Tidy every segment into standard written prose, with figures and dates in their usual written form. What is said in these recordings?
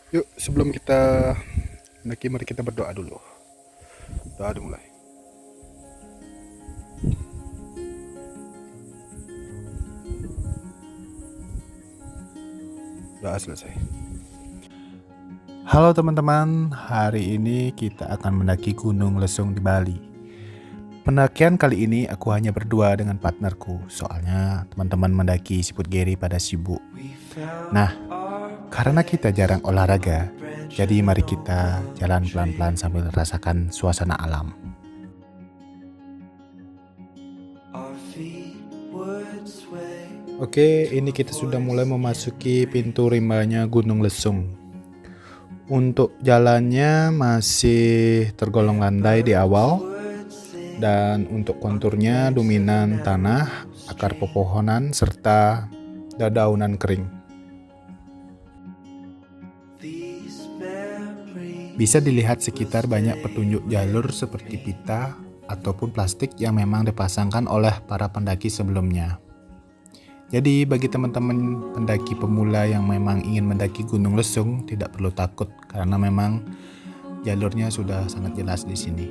Yuk, sebelum kita mendaki, mari kita berdoa dulu. Doa dimulai. Doa selesai. Halo teman-teman, hari ini kita akan mendaki Gunung Lesung di Bali. Pendakian kali ini aku hanya berdua dengan partnerku, soalnya teman-teman mendaki Siput Geri pada sibuk. Nah, karena kita jarang olahraga, jadi mari kita jalan pelan-pelan sambil rasakan suasana alam. Oke, ini kita sudah mulai memasuki pintu rimbanya Gunung Lesung. Untuk jalannya masih tergolong landai di awal, dan untuk konturnya dominan tanah, akar pepohonan, serta dedaunan kering. Bisa dilihat sekitar banyak petunjuk jalur seperti pita ataupun plastik yang memang dipasangkan oleh para pendaki sebelumnya. Jadi bagi teman-teman pendaki pemula yang memang ingin mendaki Gunung Lesung tidak perlu takut karena memang jalurnya sudah sangat jelas di sini.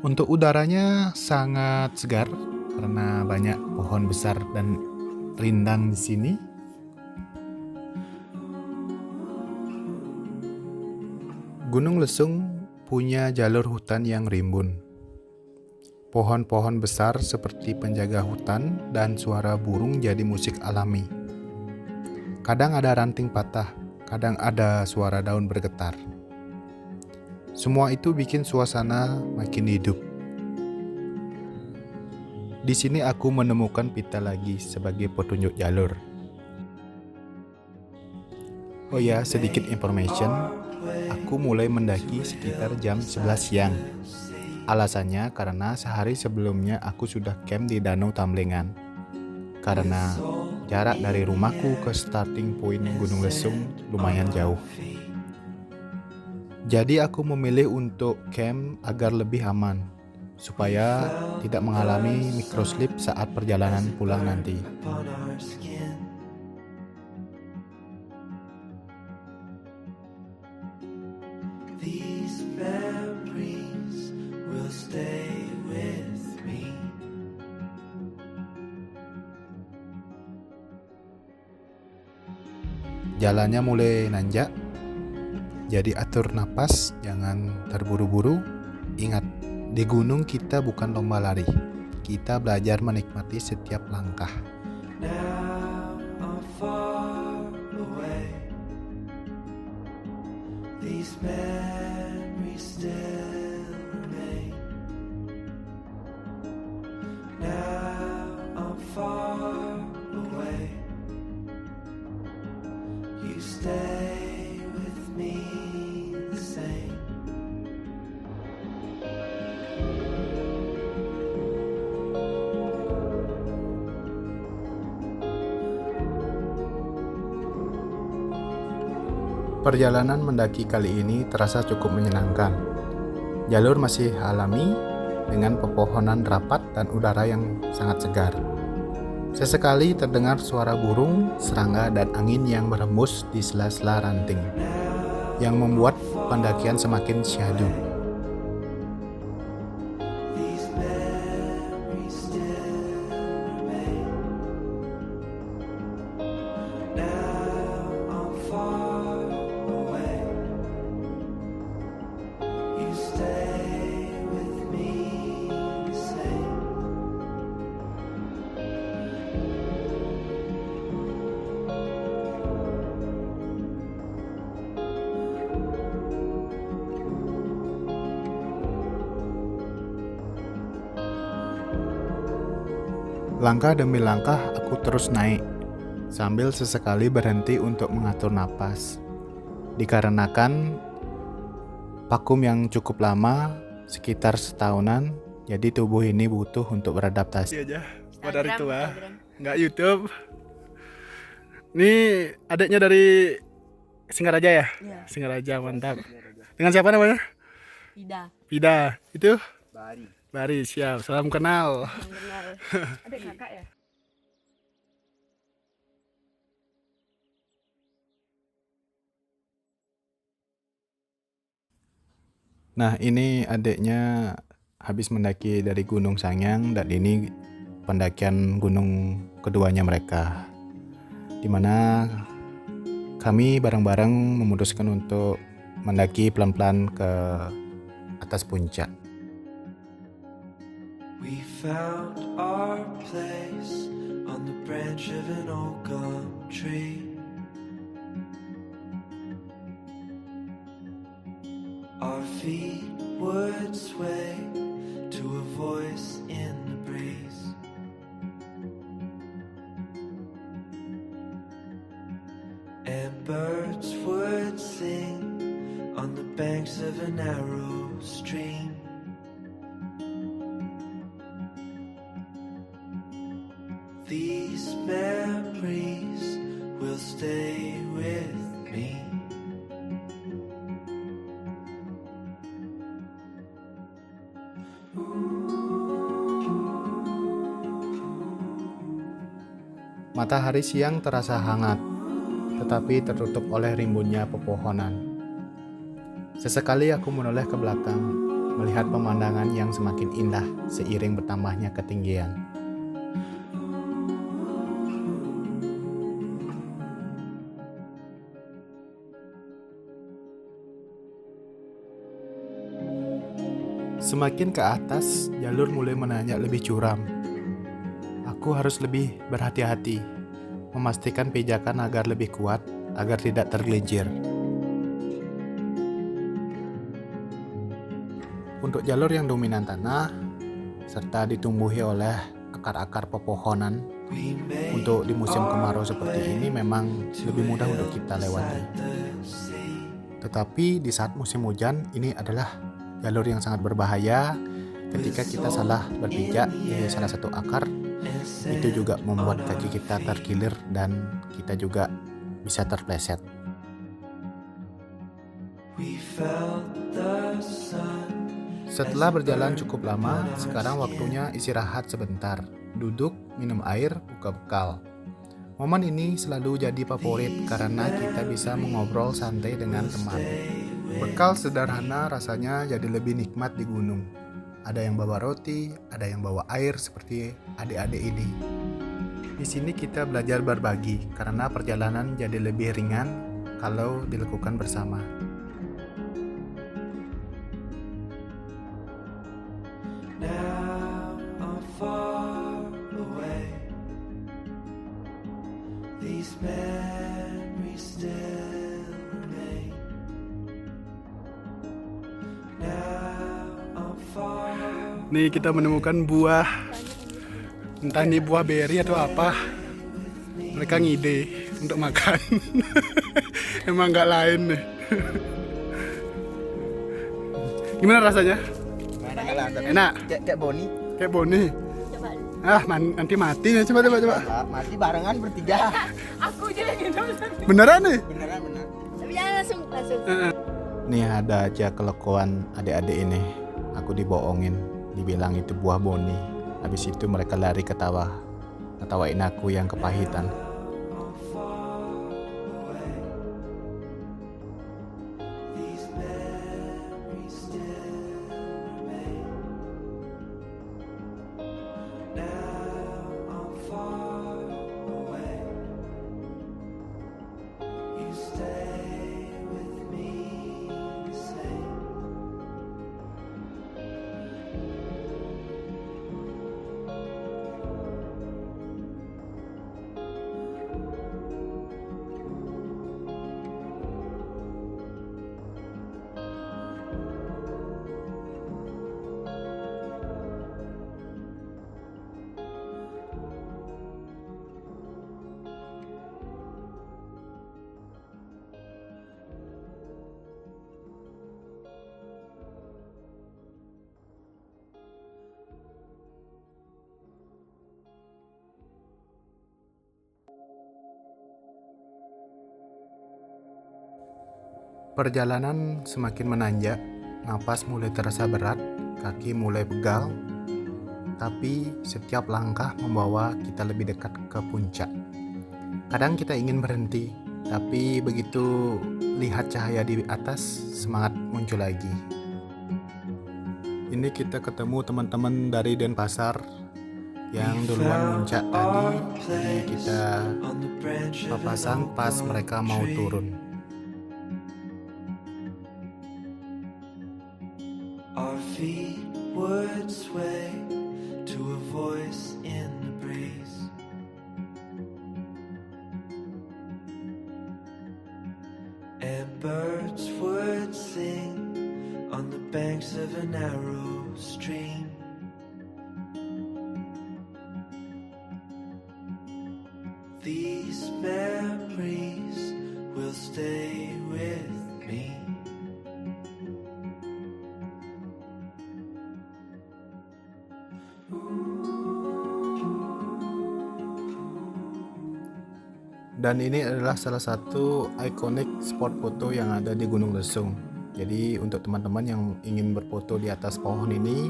Untuk udaranya sangat segar karena banyak pohon besar dan rindang di sini. Gunung Lesung punya jalur hutan yang rimbun. Pohon-pohon besar seperti penjaga hutan dan suara burung jadi musik alami. Kadang ada ranting patah, kadang ada suara daun bergetar. Semua itu bikin suasana makin hidup. Di sini aku menemukan pita lagi sebagai petunjuk jalur. Oh ya, sedikit information. Aku mulai mendaki sekitar jam 11 siang. Alasannya karena sehari sebelumnya aku sudah camp di Danau Tamblengan. Karena jarak dari rumahku ke starting point Gunung Lesung lumayan jauh. Jadi aku memilih untuk camp agar lebih aman, supaya tidak mengalami microslip saat perjalanan pulang nanti. Jalannya mulai nanjak, jadi atur napas, jangan terburu-buru. Ingat, di gunung kita bukan lomba lari, kita belajar menikmati setiap langkah. Perjalanan mendaki kali ini terasa cukup menyenangkan. Jalur masih alami dengan pepohonan rapat dan udara yang sangat segar. Sesekali terdengar suara burung, serangga, dan angin yang berhembus di sela-sela ranting, yang membuat pendakian semakin syahdu. Langkah demi langkah aku terus naik, sambil sesekali berhenti untuk mengatur napas. Dikarenakan vakum yang cukup lama, sekitar setahunan, jadi tubuh ini butuh untuk beradaptasi aja. Pada hari tua, nggak YouTube. Ini adiknya dari Singaraja ya? Iya. Singaraja, mantap. Dengan siapa namanya? Ida. Pida, itu? Bari. Bari, siap. Salam kenal. Adik kakak ya? Nah, ini adiknya habis mendaki dari Gunung Sanghyang dan ini pendakian gunung keduanya mereka. Dimana kami bareng-bareng memutuskan untuk mendaki pelan-pelan ke atas puncak. We found our place on the branch of an old gum tree. Our feet would sway to a voice in the breeze. And birds would sing on the banks of a narrow stream. These memories will stay with me. Matahari siang terasa hangat, tetapi tertutup oleh rimbunnya pepohonan. Sesekali aku menoleh ke belakang, melihat pemandangan yang semakin indah seiring bertambahnya ketinggian. Semakin ke atas, jalur mulai menanjak lebih curam. Aku harus lebih berhati-hati, memastikan pijakan agar lebih kuat, agar tidak tergelincir. Untuk jalur yang dominan tanah, serta ditumbuhi oleh akar-akar pepohonan, untuk di musim kemarau seperti ini memang lebih mudah untuk kita lewati. Tetapi di saat musim hujan, ini adalah jalur yang sangat berbahaya. Ketika kita salah berpijak di salah satu akar, itu juga membuat kaki kita terkilir dan kita juga bisa terpleset. Setelah berjalan cukup lama, sekarang waktunya istirahat sebentar, duduk, minum air, buka bekal. Momen ini selalu jadi favorit karena kita bisa mengobrol santai dengan teman. Bekal sederhana rasanya jadi lebih nikmat di gunung. Ada yang bawa roti, ada yang bawa air seperti adik-adik ini. Di sini kita belajar berbagi karena perjalanan jadi lebih ringan kalau dilakukan bersama. Now I'm far away. These memories still remain. Now I'm far. Nih kita menemukan buah, entah ini buah beri atau apa. Mereka ngide untuk makan. Emang nggak lain nih. Gimana rasanya? Enak. Kayak Boni. Kayak boni. Coba. Nanti mati nih. Coba. Mati barengan bertiga. Aku aja yang gitu. Beneran nih? Beneran. Tapi jangan langsung. Nih ada aja kelakuan adik-adik ini. Aku dibohongin, dibilang itu buah boni. Habis itu mereka lari ketawa. Ngetawain aku yang kepahitan. Perjalanan semakin menanjak, napas mulai terasa berat, kaki mulai pegal, tapi setiap langkah membawa kita lebih dekat ke puncak. Kadang kita ingin berhenti, tapi begitu lihat cahaya di atas, semangat muncul lagi. Ini kita ketemu teman-teman dari Denpasar yang duluan muncak tadi, jadi kita On the branch of an papasan pas oak mereka mau tree. turun. Our feet would sway to a voice in the breeze. And birds would sing on the banks of a narrow stream. These memories will stay with me. Dan ini adalah salah satu ikonik spot foto yang ada di Gunung Lesung. Jadi untuk teman-teman yang ingin berfoto di atas pohon ini,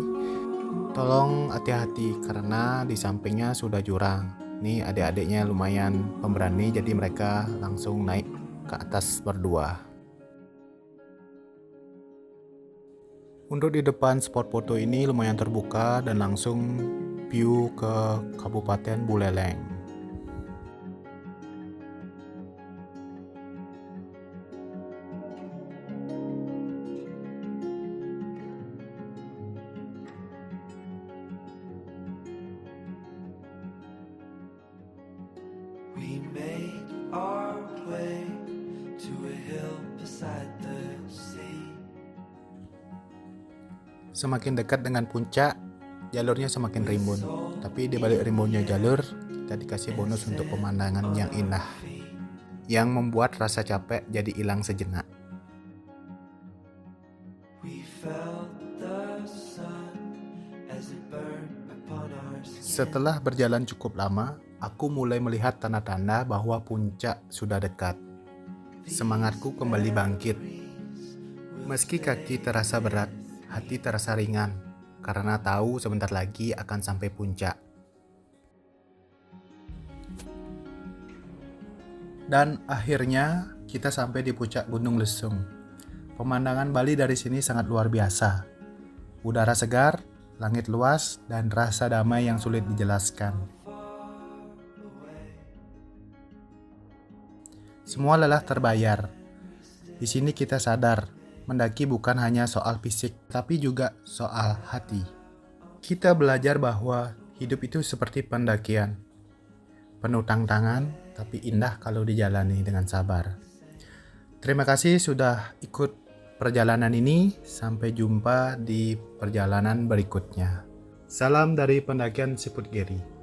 tolong hati-hati karena di sampingnya sudah jurang. Nih adik-adiknya lumayan pemberani, jadi mereka langsung naik ke atas berdua. Untuk di depan spot foto ini lumayan terbuka dan langsung view ke Kabupaten Buleleng. We made our way to a hill beside the sea. Semakin dekat dengan puncak, jalurnya semakin rimbun. Tapi di balik rimbunnya jalur, kita dikasih bonus untuk pemandangan yang indah, yang membuat rasa capek jadi hilang sejenak. We felt the sun as it burned upon our skin. Setelah berjalan cukup lama, aku mulai melihat tanda-tanda bahwa puncak sudah dekat. Semangatku kembali bangkit. Meski kaki terasa berat, hati terasa ringan, karena tahu sebentar lagi akan sampai puncak. Dan akhirnya kita sampai di puncak Gunung Lesung. Pemandangan Bali dari sini sangat luar biasa. Udara segar, langit luas, dan rasa damai yang sulit dijelaskan. Semua lelah terbayar. Di sini kita sadar, mendaki bukan hanya soal fisik, tapi juga soal hati. Kita belajar bahwa hidup itu seperti pendakian. Penuh tantangan, tapi indah kalau dijalani dengan sabar. Terima kasih sudah ikut perjalanan ini. Sampai jumpa di perjalanan berikutnya. Salam dari pendakian Siput Geri.